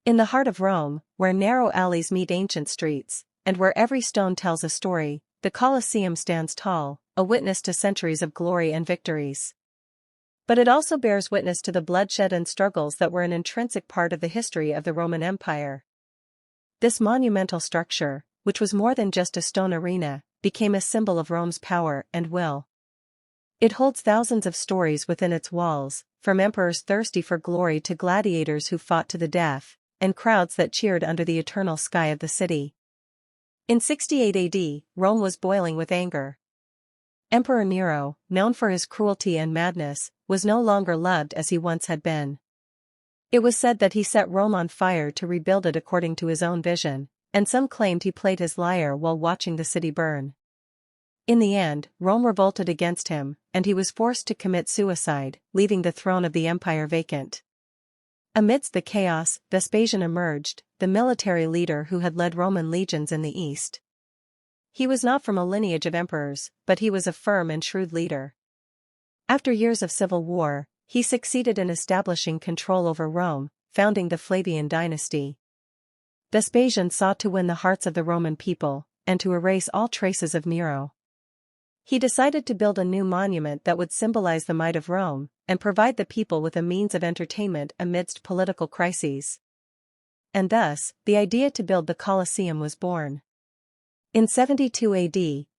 In the heart of Rome, where narrow alleys meet ancient streets, and where every stone tells a story, the Colosseum stands tall, a witness to centuries of glory and victories. But it also bears witness to the bloodshed and struggles that were an intrinsic part of the history of the Roman Empire. This monumental structure, which was more than just a stone arena, became a symbol of Rome's power and will. It holds thousands of stories within its walls, from emperors thirsty for glory to gladiators who fought to the death, and crowds that cheered under the eternal sky of the city. In 68 AD, Rome was boiling with anger. Emperor Nero, known for his cruelty and madness, was no longer loved as he once had been. It was said that he set Rome on fire to rebuild it according to his own vision, and some claimed he played his lyre while watching the city burn. In the end, Rome revolted against him, and he was forced to commit suicide, leaving the throne of the empire vacant. Amidst the chaos, Vespasian emerged, the military leader who had led Roman legions in the east. He was not from a lineage of emperors, but he was a firm and shrewd leader. After years of civil war, he succeeded in establishing control over Rome, founding the Flavian dynasty. Vespasian sought to win the hearts of the Roman people, and to erase all traces of Nero. He decided to build a new monument that would symbolize the might of Rome, and provide the people with a means of entertainment amidst political crises. And thus, the idea to build the Colosseum was born. In 72 AD,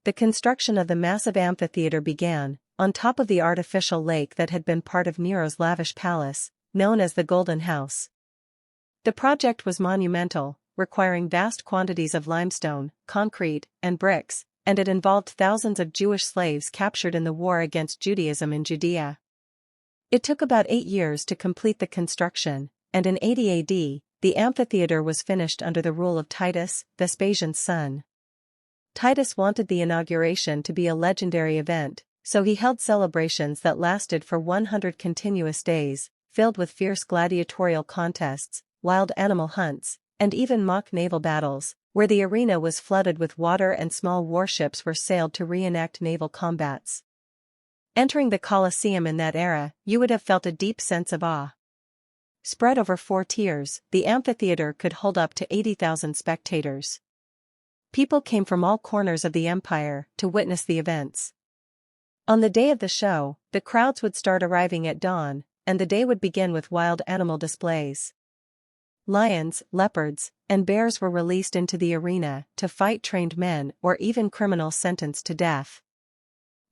the construction of the massive amphitheater began, on top of the artificial lake that had been part of Nero's lavish palace, known as the Golden House. The project was monumental, requiring vast quantities of limestone, concrete, and bricks, and it involved thousands of Jewish slaves captured in the war against Judaism in Judea. It took about 8 years to complete the construction, and in 80 AD, the amphitheater was finished under the rule of Titus, Vespasian's son. Titus wanted the inauguration to be a legendary event, so he held celebrations that lasted for 100 continuous days, filled with fierce gladiatorial contests, wild animal hunts, and even mock naval battles, where the arena was flooded with water and small warships were sailed to reenact naval combats. Entering the Colosseum in that era, you would have felt a deep sense of awe. Spread over 4 tiers, the amphitheater could hold up to 80,000 spectators. People came from all corners of the empire to witness the events. On the day of the show, the crowds would start arriving at dawn, and the day would begin with wild animal displays. Lions, leopards, and bears were released into the arena to fight trained men or even criminals sentenced to death.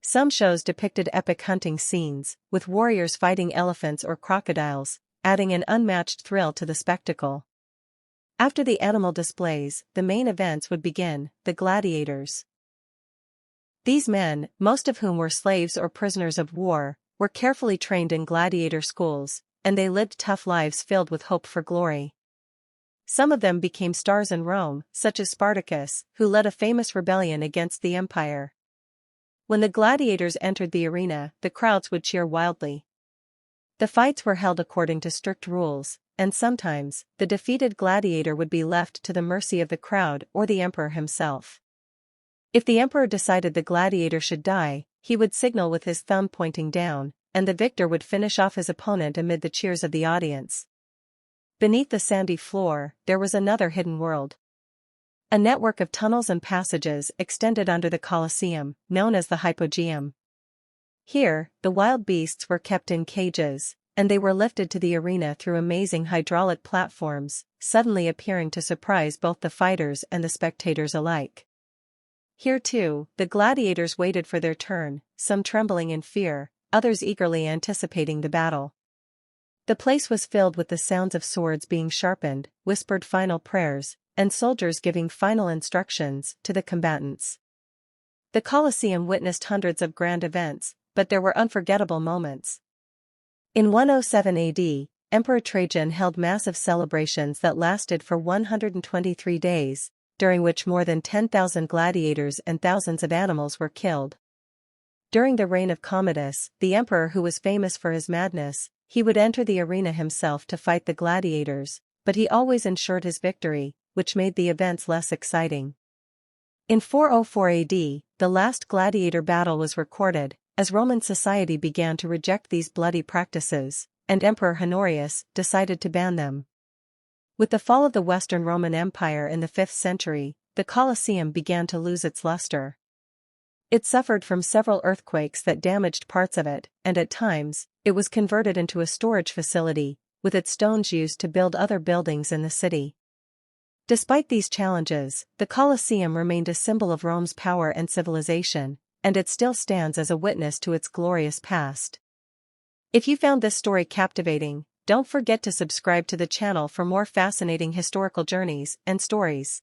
Some shows depicted epic hunting scenes, with warriors fighting elephants or crocodiles, adding an unmatched thrill to the spectacle. After the animal displays, the main events would begin, the gladiators. These men, most of whom were slaves or prisoners of war, were carefully trained in gladiator schools, and they lived tough lives filled with hope for glory. Some of them became stars in Rome, such as Spartacus, who led a famous rebellion against the empire. When the gladiators entered the arena, the crowds would cheer wildly. The fights were held according to strict rules, and sometimes, the defeated gladiator would be left to the mercy of the crowd or the emperor himself. If the emperor decided the gladiator should die, he would signal with his thumb pointing down, and the victor would finish off his opponent amid the cheers of the audience. Beneath the sandy floor, there was another hidden world. A network of tunnels and passages extended under the Colosseum, known as the Hypogeum. Here, the wild beasts were kept in cages, and they were lifted to the arena through amazing hydraulic platforms, suddenly appearing to surprise both the fighters and the spectators alike. Here too, the gladiators waited for their turn, some trembling in fear, others eagerly anticipating the battle. The place was filled with the sounds of swords being sharpened, whispered final prayers, and soldiers giving final instructions to the combatants. The Colosseum witnessed hundreds of grand events, but there were unforgettable moments. In 107 AD, Emperor Trajan held massive celebrations that lasted for 123 days, during which more than 10,000 gladiators and thousands of animals were killed. During the reign of Commodus, the emperor who was famous for his madness, he would enter the arena himself to fight the gladiators, but he always ensured his victory, which made the events less exciting. In 404 AD, the last gladiator battle was recorded, as Roman society began to reject these bloody practices, and Emperor Honorius decided to ban them. With the fall of the Western Roman Empire in the 5th century, the Colosseum began to lose its luster. It suffered from several earthquakes that damaged parts of it, and at times, it was converted into a storage facility, with its stones used to build other buildings in the city. Despite these challenges, the Colosseum remained a symbol of Rome's power and civilization, and it still stands as a witness to its glorious past. If you found this story captivating, don't forget to subscribe to the channel for more fascinating historical journeys and stories.